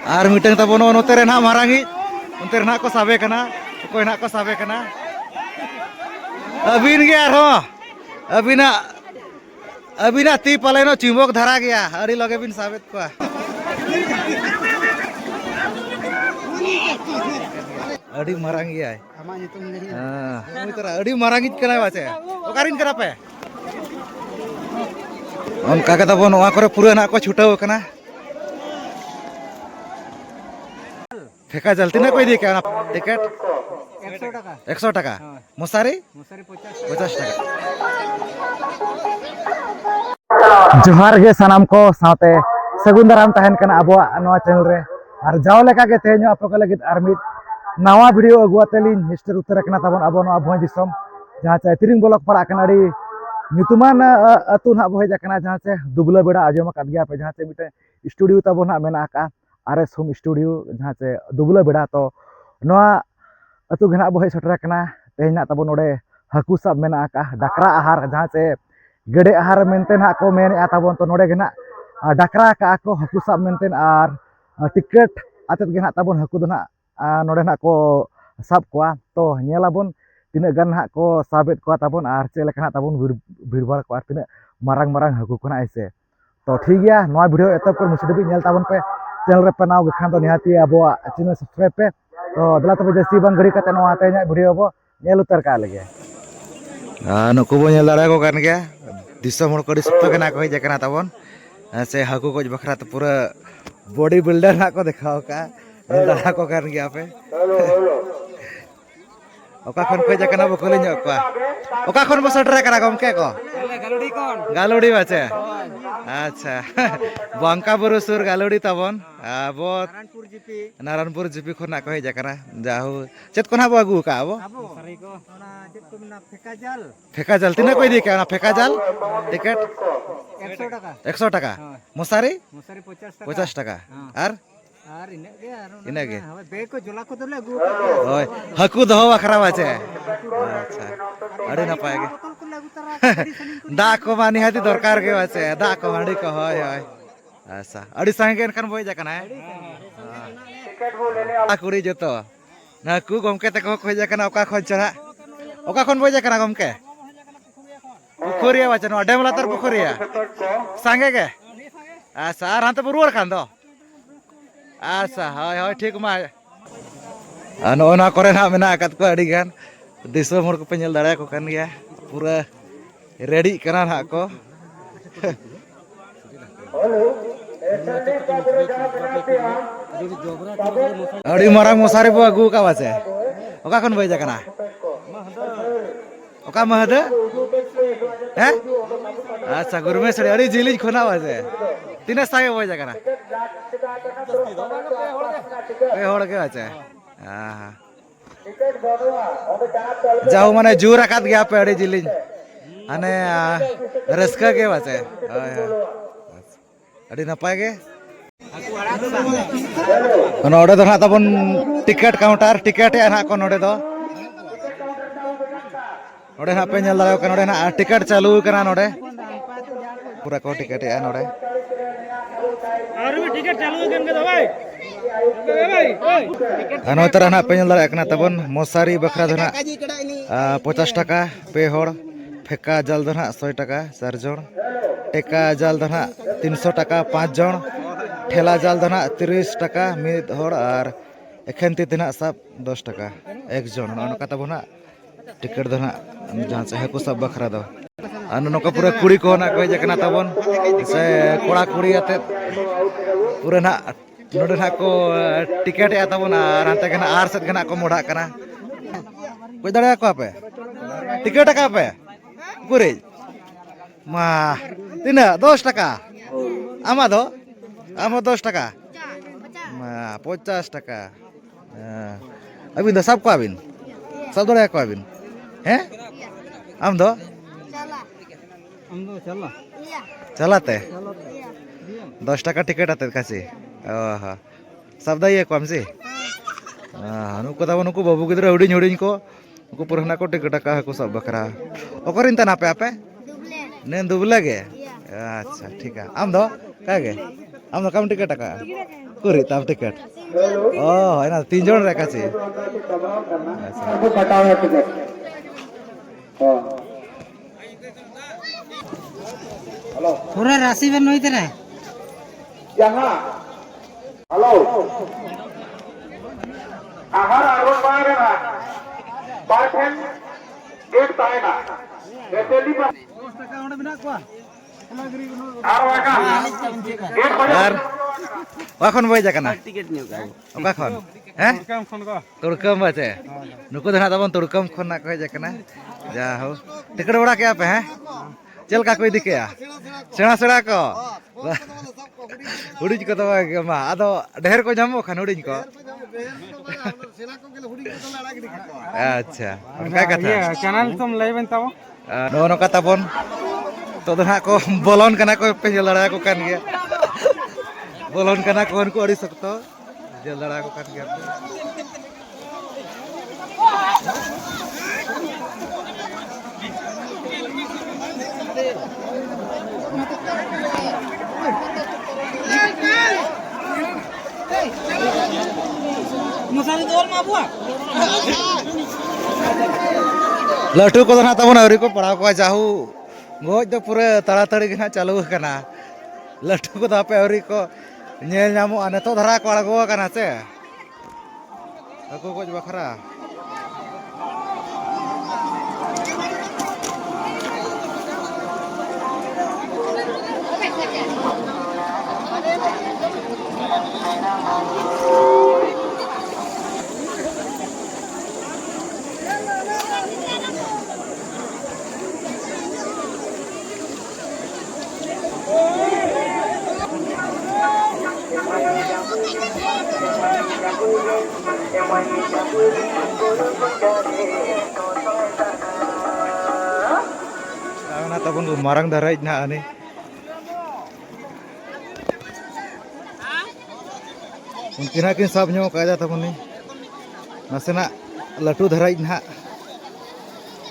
Are मिटंग तबोन नोते रे ना मारांगी उनते रे ना को साबे कना कोई ना को साबे कना अबिन गे आरो अबिना ती पालेनो चिमोक धरा गया अड़ी लगे बिन साबेत को अड़ी मारांगी आय हां मितरा अड़ी मारांगी कना बाचे ओकारिन करा पे उनका के तबोन ओआ करे पूरा ना को छुटाव कना फेका जलती ना कोई दी क्या टिकट 100 टाका मसारी 50 टाका जोहार गे सनाम को साथे सगुन दाराम तहन कना अबवा नवा चैनल रे और जाव लेका के तेहनो आप को लगित आर मिद नवा वीडियो अगुआतेलिन हिस्टर उत्तर कना तबन अबो नवा भोज दिसम जहां से तिरिंग ब्लॉक पड़ा कना डी nyutuman अतु ना बहे जाकना जहां से दुबला बेड़ा आजम का गया पे जहां से मिटे स्टूडियो तबो ना मेना का आरएस होम स्टूडियो जहां से दुबला बेड़ा तो नवा अतु घना बहे सटरा कना तेहना तबो नोडे हाकू सब मेना का डकरा आहार जहां से गेडे आहार मेनते ना को मेन तबन तो नोडे घना डकरा का को हाकू सब मेनते आर टिकट आते घना तबन हाकू दो ना नोडे ना को सब कोआ तो नेलाबन तीना गान हा को साबेत को तबन आर चेलेका तबन भीड़भाड़ को तीना मारंग मारंग हाकू कोना ऐसे तो ठीक गया नवा वीडियो एतब कर मुसदबी नेल तबन पे चैनल रे पे नाव गखान तो निहाती अबो चैनल सब्सक्राइब पे तो दला तबे जस्ती बन घड़ी कते नवा तेना वीडियो बो नेल उतर का लगे नुकु बो नेल दाड़ा को कान गया दिसम हर को सप्त कना को हेज कना तबन से हाकू को बखरा तो पूरा बॉडी बिल्डर ना को देखाओ का नेल दाड़ा को कान गया पे ओका खन खोज कना बकले ᱧᱚᱜ ᱠᱚᱣᱟ ओका खन बो सटरा करा गमके को गालुडी बाचे अच्छा बांका बुरु सुर गालुडी तबन आबो नारायणपुर जीपी खना को हेज कना जाहु चेत कोना बो आगु का आबो सारी को ओना चेत को मिना फेका जाल तिना कोई दी का फेका जाल टिकट 100 टाका मसारी 50 टाका आर इना गे बे को जोला को दोले आगु ओय हाकू दहो अखरा बाचे अच्छा अड़ी ना पाएगे दा को मानी हाती दरकार के बाचे दा को हांडी को होय होय ऐसा अड़ी संगे एनकन बोय जाकना है कुड़ी जतो ना कु गमके तक खोय जाकना ओका खन चरा ओका खन बोय जाकना गमके पुखरिया बाचे नो डेम लातर पुखरिया संगे के अच्छा आर हांते बुरुवर खान दो अच्छा हाय हाय ठीक मा नोना करे ना मेना कत को अड़ी गान दिसम हर को पे नेल दाड़ा को कान गया पूरा रेडी कना ना को अड़ी मारा मसारी बो आगु का बाचे ओका खन बय जाकना ओका महद हैं अच्छा गुरमे सड़ी अड़ी जिली खोना बाचे तीना सागे बय जाकना पे होड़ के बाचे हां जाऊ माने जोर आकात गया पे अड़ी जिली अने रस्का के बाचे हाय हाय अड़ी नपाय गे नोडे दो ना तबन टिकट काउंटर टिकट है ना को नोडे दो नोडे ना पे नेल दाड़ा को नोडे ना टिकट चालू कना नोडे पूरा को टिकट है नोडे और भी टिकट चालू कन के दो भाई अनोतर ना पे नेल दाड़ा कना तबन मसारी बखरा दो ना 50 टाका पे होड़ फेका जाल दो ना 100 टाका 4 जन टेका जाल दो ना 300 टाका 5 जन ठेला जाल दो ना 30 टाका मिद होड़ और एखन ती तिना सब 10 टाका एक जन नका तबना टिकट दो ना जहां से हाकू सब बखरा दो अन नका पूरा कुड़ी को ना को जकना तबन से कोड़ा कुड़ी आते पूरा ना नोडे ना को टिकट या तबन और हांते कना आर सेट कना को मोडा कना कोई दाड़ा को आपे टिकट का पे कुड़ी मा तिना 10 टाका आमा 10 टाका मा 50 टाका अबिन दो सब को अबिन सब दाड़ा को अबिन हैं आम दो चला चलाते 10 टाका टिकट आते कासी ओह सब दाई को आमसी नुको तब नुको बाबू गिद्रा हुडिंग हुडिंग को नुको पुरहना को टिकट का को सब बकरा ओकरिन तना पे आपे ने दुबला गे अच्छा ठीक है आम दो कागे आम दो कम टिकट का कुरी ताम टिकट ओ है ना 3 जन रे काचे पूरा राशि बन होई तेरे जहाँ हेलो आहार आरोप पाएगा ना पाठन गेट पाएगा बेटेली पर यार वाखन बोय जाकना ओका खन हैं तुड़कम बाचे नुको दना तबन तुड़कम खन ना कह जाकना जा हो टिकट बड़ा के पे हैं चल का कोई दिके सेना सेना को हुडिज को तो मा आदो ढेर को जामो खन हुडिज को अच्छा का कथा चैनल तुम लेबेन ताबो नो नो कथा बन तो दना को बोलन कना को पे लड़ा को कान गया बोलन कना को उनको अड़ी सकतो जे लड़ा को कान गया मसाले दोल माबुआ लटू को ना तबन अवरी को पढ़ाव को जाहू गोज तो पूरे तड़ातड़ी के ना चालू कना लटू को दापे अवरी को नेल नामो आने तो धरा को अड़गो कना से ako गोज बखरा ना तबन मारंग धरा ना आने उनकिना किन सब नो कायदा तबनी नसेना लटू धरा ना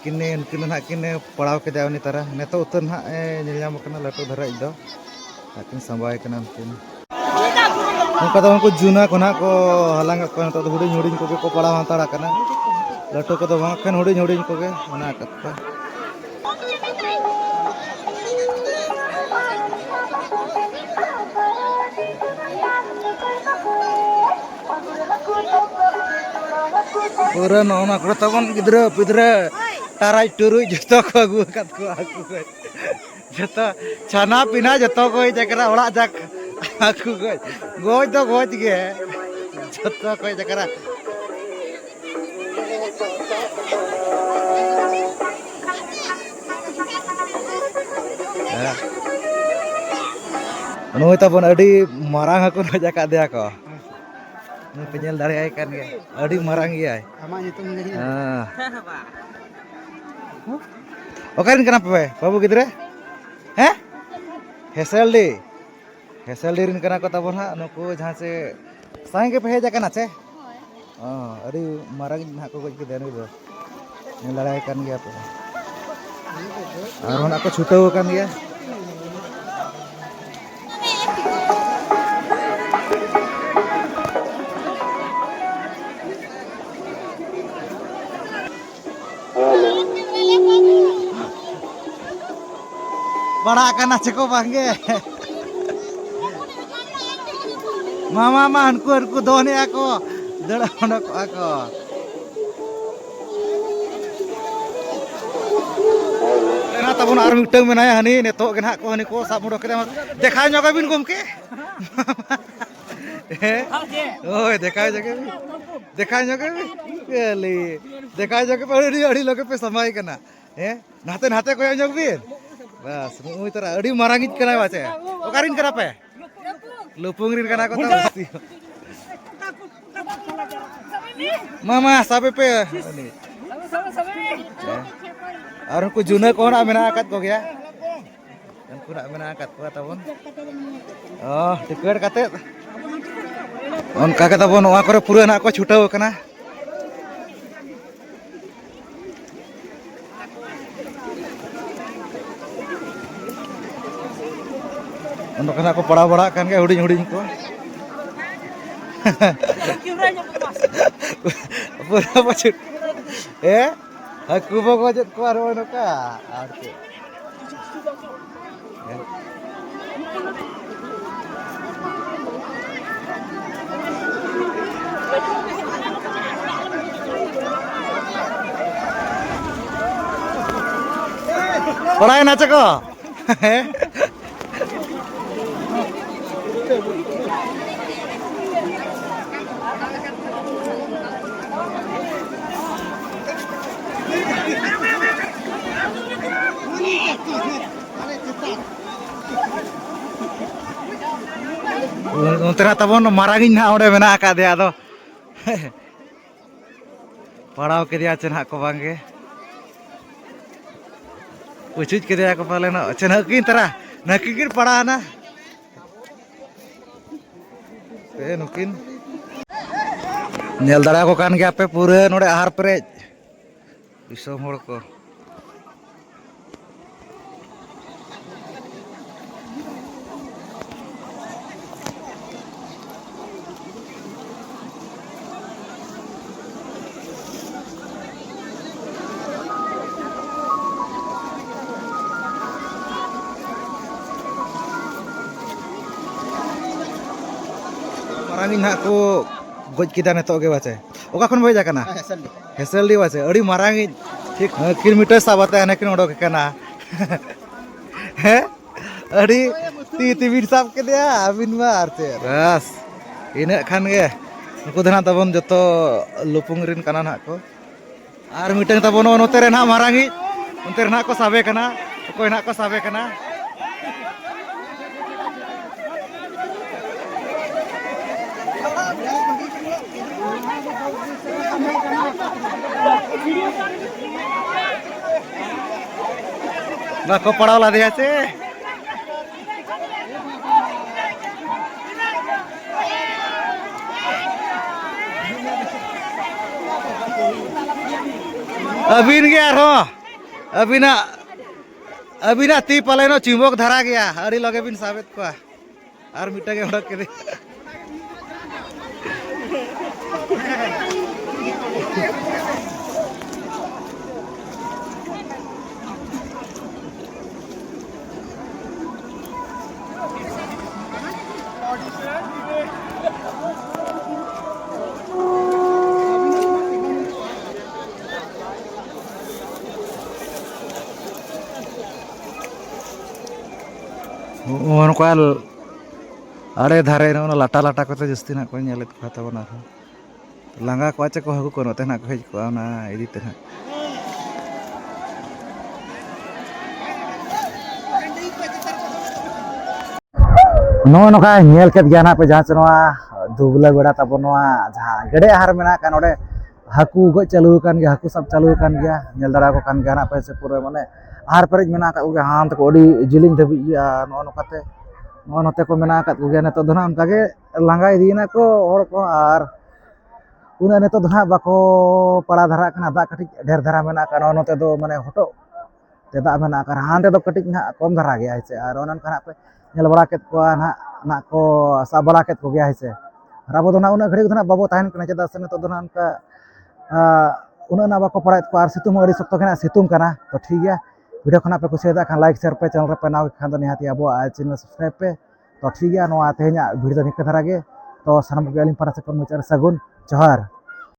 किने उनकिन ना किने पड़ाव के दावनी तारा ने तो उतर ना नेलयाम कना लटू धरा दो किन संभाय कना उनकिन उनका तो उनको जुना कोना को हलांग को तो हुडिन हुडिन को पड़ाव हाताड़ा कना लटू को तो बाखन हुडिन हुडिन को के मना कत्ता पूरा नौना को तबन गिद्रा पिद्रा ताराई टुरुई जतो को अगु कत को आकु जतो छाना पिना जतो को जकरा ओड़ा जाक आकु गोज तो गोज गे जतो को जकरा नुई तबन अडी मारांग हको नजा का दिया को नुई पेnyel dari ai kan ge अडी मारांग गिया आमा nyutum lagi ओकारिन कना पे बाबू गिद्रे हैं हेसलडी रिन कना को तबन हा नुको जहां से साई के पे हेजा कना से अडी मारांग ना को गज के देनु दो लड़ाई kan गया पे और को छुटाव kan गया बड़ा कना चको बांगे मामा मा हनको दोने ako दड़ा होना को ako ना तबन आर मिटंग मेनाय हनी नेतो के ना को हनी को साब मुडो के देखा जगह बिन गमके ओए देखा जगह गेली देखा जगह अड़ी अड़ी लगे पे समय कना नाते नाते को जग बिन बस मुई तरा अड़ी मारांगिज कना बाचे ओकारिन करा पे लुपुंगरिन कना को मामा साबे पे और उनको जुना को ना मेना आकत को गया उनको ना मेना आकत को तबन टिकट काते उनका के तबन वा करे पूरा ना को छुटाव कना ᱱᱚᱠᱟᱱᱟᱜ ᱠᱚ ᱯᱟᱲᱟᱣ ᱵᱟᱲᱟᱜ ᱠᱟᱱ ᱜᱮᱭᱟ ᱦᱩᱰᱤᱧ ᱦᱩᱰᱤᱧ ᱠᱚ ᱯᱩᱨᱟᱹ ᱯᱟᱪᱩ haku bago jet ko aro noka arte Orang nak cakap? Untuk tabon marangin nak orang mana akak dia tu. Parau ke dia cenah ko bangge. Ucuit ke dia ko paleno cenah kin tara nakikin para na. Nukin. Nyel dara ko kan ge ape pura node ahar perej. Disom hor ko. Marangin aku goj kita netok ge bace. Oka khon boy jakana? Hesel di bace. Adi marangin ठीक kilometre साबते हने किन ओडो केना हे अड़ी ती बीर साब के दिया अबिन मार ते बस इने खान गे नुकु दना तबन जतो लुपुंग रिन काना ना को आर मिटंग तबन नोते रे ना मारांगी उनते रे ना को साबे कना कोई ना को साबे कना Bako padaw la dia se. Abin ge arho. Abina ti paleno chimbok dhara gaya. Ari lage bin sabet ko. Ar mita ge odok ke. Koal are dhare na lata lata ko te justi na ko nyelet ko ta bana langa ko ache ko haku ko note na ko hej ko na idi te na no no ka nyel ket gya na pe jahan chenwa dubla beda tabonwa jahan gede ahar mena kan ode haku go chalu kan gya haku sab chalu kan gya nyel dara ko kan gya na pe se pura mane ahar perej mena ka uge han ko odi jiling dhabi ya no no kate no note ko mena kat uge na to dona onka ge langa idina ko hor ko ar una ne to dona bako para dhara kana da katik der dhara mena ka no note do mane hoto te da mena ka han te do katik na kom dhara ge aise ar onan kana pe nyel bada ket ko na ko sa bada ket ko ge aise rabo dona una ghadi dona babo tahen kana cheda sene to dona onka una na bako parait ko ar situng adi sokto kana situng kana to thik gaya video खाना पे कुछ Khan like share पे channel पे नाव खान निहाती अब channel subscribe पे तो ठीक है तेज वीडियो निका धारा गे तो सामान को पारा से मुचार सगुन जोहार।